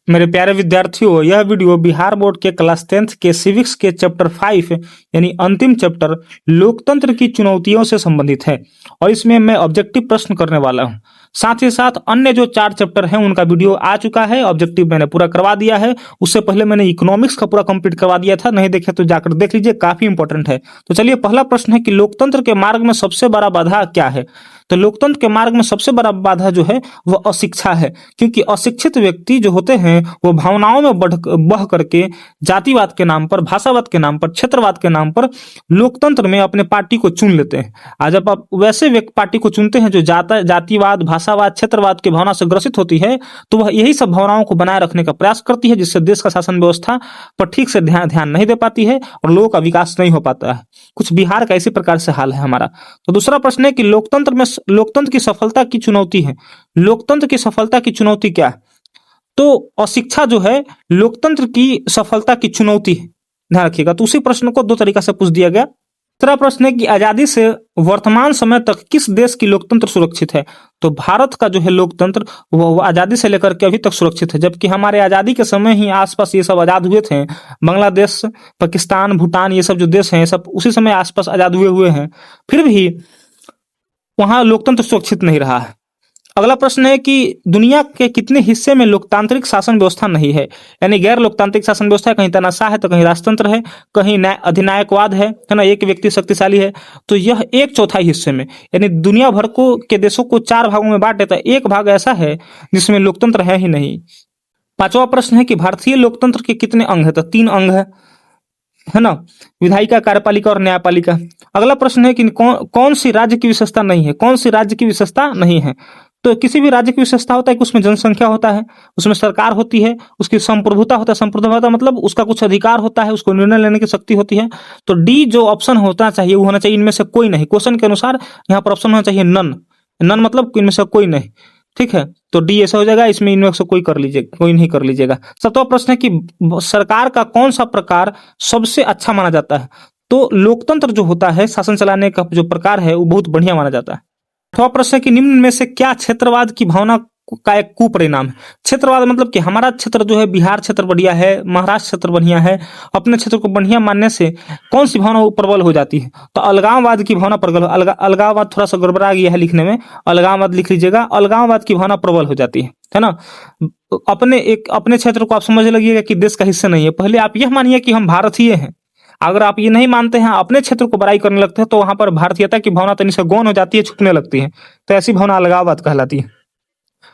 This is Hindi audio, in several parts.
मेरे प्यारे विद्यार्थियों, यह वीडियो बिहार बोर्ड के क्लास 10th के सिविक्स के चैप्टर 5 यानी अंतिम चैप्टर लोकतंत्र की चुनौतियों से संबंधित है और इसमें मैं ऑब्जेक्टिव प्रश्न करने वाला हूं। साथ ही साथ अन्य जो 4 चैप्टर हैं उनका वीडियो आ चुका है, ऑब्जेक्टिव मैंने पूरा करवा दिया है। उससे पहले मैंने इकोनॉमिक्स का पूरा कंप्लीट करवा दिया था, नहीं देखे तो जाकर देख लीजिए, काफी इंपॉर्टेंट है। तो चलिए, पहला प्रश्न है कि लोकतंत्र के मार्ग में सबसे बड़ा बाधा क्या है। तो लोकतंत्र के मार्ग में सबसे बड़ा बाधा जो है वह अशिक्षा है, क्योंकि अशिक्षित व्यक्ति जो होते हैं वो भावनाओं में बह करके जातिवाद के नाम पर, भाषावाद के नाम पर, क्षेत्रवाद के नाम पर लोकतंत्र में अपने पार्टी को चुन लेते हैं। आज जब आप वैसे व्यक्ति पार्टी को चुनते हैं जो जातिवाद, भाषावाद, क्षेत्रवाद की भावना से ग्रसित होती है, तो वह यही सब भावनाओं को बनाए रखने का प्रयास करती है, जिससे देश का शासन व्यवस्था पर ठीक से ध्यान नहीं दे पाती है और लोगों का विकास नहीं हो पाता है। कुछ बिहार का इसी प्रकार से हाल है हमारा। तो दूसरा प्रश्न है कि लोकतंत्र की सफलता की चुनौती है। लोकतंत्र की सफलता की चुनौती क्या है? तो अशिक्षा जो है लोकतंत्र की सफलता की चुनौती है, ध्यान रखिएगा। तो उसी प्रश्न को 2 तरीका से पूछ दिया गया। तीसरा प्रश्न है कि आजादी से वर्तमान समय तक किस देश की लोकतंत्र सुरक्षित है। तो भारत का जो है लोकतंत्र वो आजादी से लेकर के अभी तक सुरक्षित है, जबकि हमारे आजादी के समय ही आसपास ये सब आजाद हुए थे। बांग्लादेश, पाकिस्तान, भूटान, ये सब जो देश हैं सब उसी समय आसपास आजाद हुए हैं, फिर भी वहां लोकतंत्र सुरक्षित नहीं रहा है। अगला प्रश्न है कि दुनिया के कितने हिस्से में लोकतांत्रिक शासन व्यवस्था नहीं है, यानी गैर लोकतांत्रिक शासन व्यवस्था है। कहीं तानाशाह है तो कहीं राजतंत्र है, कहीं अधिनायकवाद है ना, एक व्यक्ति शक्तिशाली है। तो यह 1/4 हिस्से में, यानी दुनिया भर को के देशों को 4 भागों में बांट देता है, एक भाग ऐसा है जिसमें लोकतंत्र है ही नहीं। 5वां प्रश्न है कि भारतीय लोकतंत्र के कितने अंग है। तो 3 अंग है ना, विधायिका, कार्यपालिका और न्यायपालिका। अगला प्रश्न है कि कौन सी राज्य की विशेषता नहीं है। कौन सी राज्य की विशेषता नहीं है। तो किसी भी राज्य की विशेषता होता है कि उसमें जनसंख्या होता है, उसमें सरकार होती है, उसकी संप्रभुता होता है। संप्रभुता मतलब उसका कुछ अधिकार होता है, उसको निर्णय लेने की शक्ति होती है। तो डी जो ऑप्शन होना चाहिए वो होना चाहिए इनमें से कोई नहीं। क्वेश्चन के अनुसार यहाँ पर ऑप्शन होना चाहिए नन। नन मतलब इनमें से कोई नहीं, ठीक है। तो डी ऐसा हो जाएगा, इसमें इनमें से कोई कर लीजिएगा, कोई नहीं कर लीजिएगा। 7वां प्रश्न है कि सरकार का कौन सा प्रकार सबसे अच्छा माना जाता है। तो लोकतंत्र जो होता है, शासन चलाने का जो प्रकार है वो बहुत बढ़िया माना जाता है। 8वां प्रश्न है कि निम्न में से क्या क्षेत्रवाद की भावना का एक कुपरिणाम है। क्षेत्रवाद मतलब कि हमारा क्षेत्र जो है, बिहार क्षेत्र बढ़िया है, महाराष्ट्र क्षेत्र बढ़िया है, अपने क्षेत्र को बढ़िया मानने से कौन सी भावना प्रबल हो जाती है। तो अलगाववाद की भावना प्रबल, अलगाववाद थोड़ा सा गड़बड़ा गया है लिखने में, अलगाववाद लिख लीजिएगा। अलगाववाद की भावना प्रबल हो जाती है ना। अपने क्षेत्र को आप समझ लगिएगा कि देश का हिस्सा नहीं है। पहले आप यह मानिए कि हम भारतीय हैं। अगर आप ये नहीं मानते हैं, अपने क्षेत्र को बड़ाई करने लगते हैं, तो वहां पर भारतीयता की भावना तनी से गौण हो जाती है, छुपने लगती है। तो ऐसी भावना अलगाववाद कहलाती है।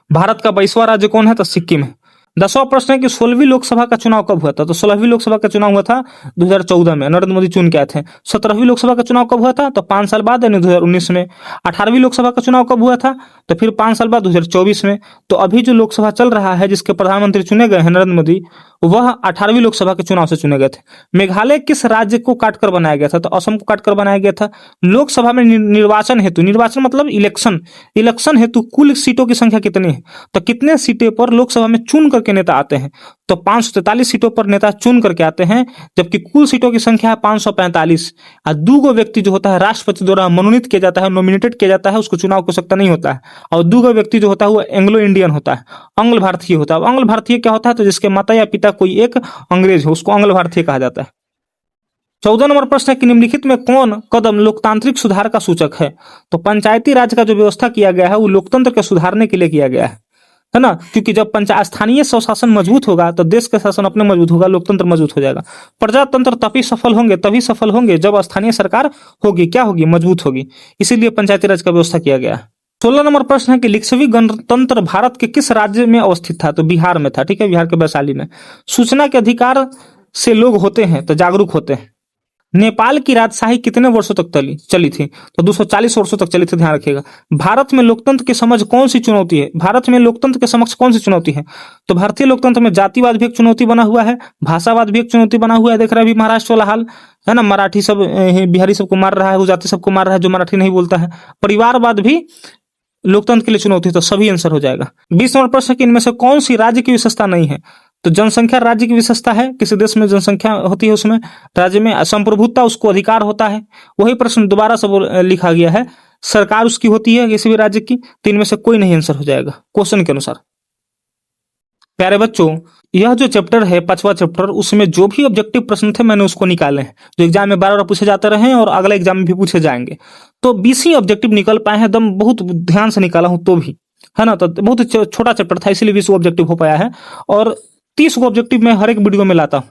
भारत का 22वां राज्य कौन है। तो सिक्किम है। 10वां प्रश्न है कि 16वीं लोकसभा का चुनाव कब हुआ था। तो 16वीं लोकसभा का चुनाव हुआ था 2014 में, नरेंद्र मोदी चुन के आए थे। 17वीं लोकसभा का चुनाव कब हुआ था। तो 5 साल बाद, यानी 2019 में। 18वीं लोकसभा का चुनाव कब हुआ था। तो फिर 5 साल बाद 2024 में। तो अभी जो लोकसभा चल रहा है, जिसके प्रधानमंत्री चुने गए हैं नरेंद्र मोदी, वह 18वीं लोकसभा के चुनाव से चुने गए थे। मेघालय किस राज्य को काटकर बनाया गया था। तो असम को काटकर बनाया गया था। लोकसभा में निर्वाचन हेतु, निर्वाचन मतलब इलेक्शन हेतु कुल सीटों की संख्या कितनी है। तो कितने सीटें पर लोकसभा में चुन करके नेता आते हैं। तो 543 सीटों पर नेता चुन करके आते हैं, जबकि कुल सीटों की संख्या है 545। और 2 व्यक्ति जो होता है राष्ट्रपति द्वारा मनोनीत किया जाता है, नॉमिनेटेड किया जाता है, उसको चुनाव की आवश्यकता नहीं होता है। और 2 व्यक्ति जो होता है वो एंग्लो इंडियन होता है, आंग्ल भारतीय होता है। आंग्ल भारतीय क्या होता है। तो जिसके माता या पिता कोई एक अंग्रेज हो, उसको आंग्ल भारतीय कहा जाता है। 14 नंबर प्रश्न है कि निम्नलिखित में कौन कदम लोकतांत्रिक सुधार का सूचक है। तो पंचायती राज का जो व्यवस्था किया गया है वो लोकतंत्र के सुधारने के लिए किया गया है ना, क्योंकि जब पंचायत स्थानीय स्वशासन मजबूत होगा तो देश का शासन अपने मजबूत होगा, लोकतंत्र मजबूत हो जाएगा। प्रजातंत्र तभी सफल होंगे जब स्थानीय सरकार होगी, क्या होगी, मजबूत होगी। इसीलिए पंचायती राज का व्यवस्था किया गया है। 16 नंबर प्रश्न है कि लिच्छवी गणतंत्र भारत के किस राज्य में अवस्थित था। तो बिहार में था, ठीक है, बिहार के वैशाली में। सूचना के अधिकार से लोग होते हैं तो जागरूक होते हैं। नेपाल की राजशाही कितने वर्षों तक चली थी। तो 240 वर्षों तक चली थी, ध्यान रखिएगा। भारत में लोकतंत्र की समझ कौन सी चुनौती है। भारत में लोकतंत्र के समक्ष कौन सी चुनौती है। तो भारतीय लोकतंत्र में जातिवाद भी एक चुनौती बना हुआ है, भाषावाद भी एक चुनौती बना हुआ है। देख रहे हैं अभी महाराष्ट्र वाला हाल है ना, मराठी सब बिहारी सबको मार रहा है, वो जाति सबको मार रहा है जो मराठी नहीं बोलता है। परिवारवाद भी लोकतंत्र के लिए चुनौती। तो सभी आंसर हो जाएगा। 20 नंबर प्रश्न कि इनमें से कौन सी राज्य की विशेषता नहीं है। तो जनसंख्या राज्य की विशेषता है, किसी देश में जनसंख्या होती है उसमें राज्य में। संप्रभुता उसको अधिकार होता है, वही प्रश्न दोबारा से लिखा गया है। सरकार उसकी होती है किसी भी राज्य की। 3 में से कोई नहीं आंसर हो जाएगा क्वेश्चन के अनुसार। प्यारे बच्चों, यह जो चैप्टर है 5वां चैप्टर, उसमें जो भी ऑब्जेक्टिव प्रश्न थे मैंने उसको निकाले हैं, जो एग्जाम में बार बार पूछे जाते रहे और अगले एग्जाम में भी पूछे जाएंगे। तो 20 ही ऑब्जेक्टिव निकल पाए हैं, एकदम बहुत ध्यान से निकाला हूं तो भी, है ना। तो बहुत छोटा चैप्टर था इसीलिए 20 ऑब्जेक्टिव हो पाया है, और 30 ऑब्जेक्टिव मैं हर एक वीडियो में लाता हूँ।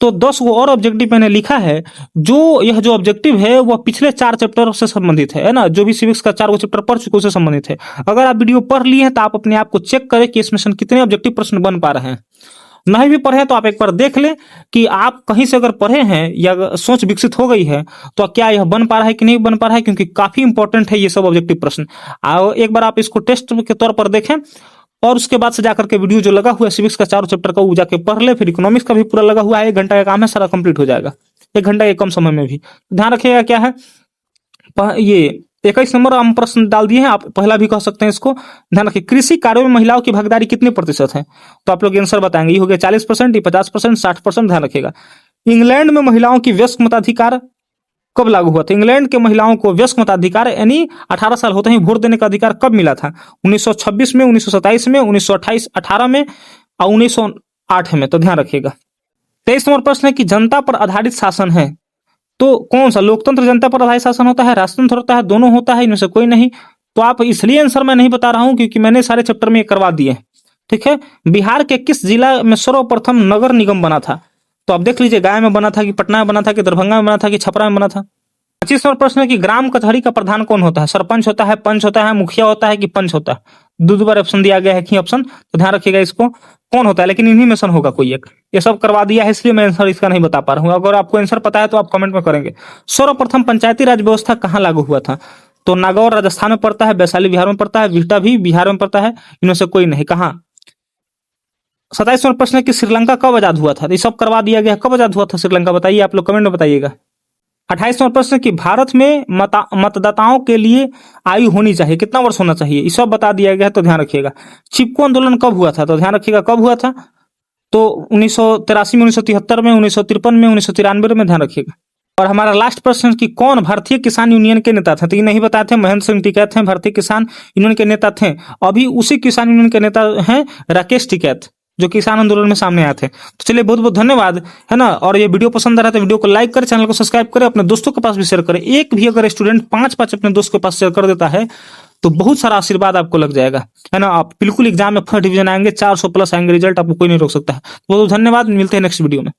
तो 10 को और ऑब्जेक्टिव मैंने लिखा है, जो यह जो ऑब्जेक्टिव है वह पिछले 4 चैप्टर से संबंधित है ना। जो भी सिविक्स का 4 चैप्टर पढ़ चुके उससे संबंधित है। अगर आप वीडियो पढ़ लिए हैं तो आप अपने आप को चेक करें कि इसमें से कितने ऑब्जेक्टिव प्रश्न बन पा रहे हैं। नहीं भी पढ़े तो आप एक बार देख लें कि आप कहीं से अगर पढ़े हैं या सोच विकसित हो गई है तो क्या यह बन पा रहा है कि नहीं बन पा रहा है, क्योंकि काफी इंपॉर्टेंट है ये सब ऑब्जेक्टिव प्रश्न। एक बार आप इसको टेस्ट के तौर पर देखें और उसके बाद से जाकर के वीडियो जो लगा हुआ है सिविक्स का 4 चैप्टर का वो जाके पढ़ ले। फिर इकोनॉमिक्स का भी पूरा लगा हुआ है, 1 घंटा का काम है, सारा कंप्लीट हो जाएगा 1 घंटा के कम समय में भी। ध्यान रखिएगा क्या है, ये 21 नंबर हम प्रश्न डाल दिए हैं, आप पहला भी कह सकते हैं इसको। ध्यान रखिए, कृषि कार्यों में महिलाओं की भागीदारी कितने प्रतिशत है, तो आप लोग आंसर बताएंगे। ये हो गया 40%, ये 50%, 60%। ध्यान रखिएगा, इंग्लैंड में महिलाओं की वयस्क मताधिकार कब लागू हुआ था। इंग्लैंड के महिलाओं को वयस्क मताधिकार यानी 18 साल होते ही वोट देने का अधिकार कब मिला था। 1926 में, 1927 में, 1928 18 में और 1908 में। तो ध्यान रखिएगा। 23 नंबर प्रश्न है कि जनता पर आधारित शासन है तो कौन सा। लोकतंत्र जनता पर आधारित शासन होता है, राजतंत्र होता है, दोनों होता है, इनमें से कोई नहीं। तो आप इसलिए आंसर मैं नहीं बता रहा हूं क्योंकि मैंने सारे चैप्टर में करवा दिए। ठीक है, बिहार के किस जिला में सर्वप्रथम नगर निगम बना था, तो आप देख लीजिए, गया में बना था कि पटना में बना था कि दरभंगा में बना था कि छपरा में बना था। 25 नंबर प्रश्न है कि ग्राम कचहरी का प्रधान कौन होता है। सरपंच होता है, पंच होता है, मुखिया होता है कि पंच होता है। दो बार ऑप्शन दिया गया है कि ऑप्शन, तो ध्यान रखिएगा इसको कौन होता है, लेकिन इन्हीं में से होगा कोई एक। ये सब करवा दिया है इसलिए मैं आंसर इसका नहीं बता पा रहा हूँ। अगर आपको आंसर पता है तो आप कमेंट में करेंगे। सर्वप्रथम पंचायती राज व्यवस्था कहाँ लागू हुआ था, तो नागौर राजस्थान में पड़ता है, वैशाली बिहार में पड़ता है, बिहटा भी बिहार में पड़ता है, इनमें से कोई नहीं। कहाँ। 27 नंबर प्रश्न है कि श्रीलंका कब आजाद हुआ था, ये सब करवा दिया गया। कब आजाद हुआ था श्रीलंका, बताइए आप लोग कमेंट में बताइएगा। 28 नंबर प्रश्न कि भारत में मतदाताओं के लिए आयु होनी चाहिए, कितना वर्ष होना चाहिए, ये सब बता दिया गया है। तो ध्यान रखिएगा। चिपको आंदोलन कब हुआ था, तो ध्यान रखिएगा कब हुआ था, तो 1983 में, 1973 में, 1953 में, 1993 में। ध्यान रखिएगा। और हमारा लास्ट प्रश्न कि कौन भारतीय किसान यूनियन के नेता थे, तो ये नहीं बताए थे। महेंद्र सिंह टिकैत हैं, भारतीय किसान यूनियन के नेता थे। अभी उसी किसान यूनियन के नेता हैं राकेश टिकैत, जो किसान आंदोलन में सामने आए थे। तो चलिए, बहुत बहुत धन्यवाद, है ना। और ये वीडियो पसंद आ रहा है तो वीडियो को लाइक करें, चैनल को सब्सक्राइब करें, अपने दोस्तों के पास भी शेयर करें। एक भी अगर स्टूडेंट 5 अपने दोस्त के पास शेयर कर देता है तो बहुत सारा आशीर्वाद आपको लग जाएगा, है ना। आप बिल्कुल एग्जाम में फर्स्ट डिवीजन आएंगे, 400 प्लस आएंगे रिजल्ट, आपको कोई नहीं रोक सकता है। बहुत धन्यवाद, मिलते हैं नेक्स्ट वीडियो में।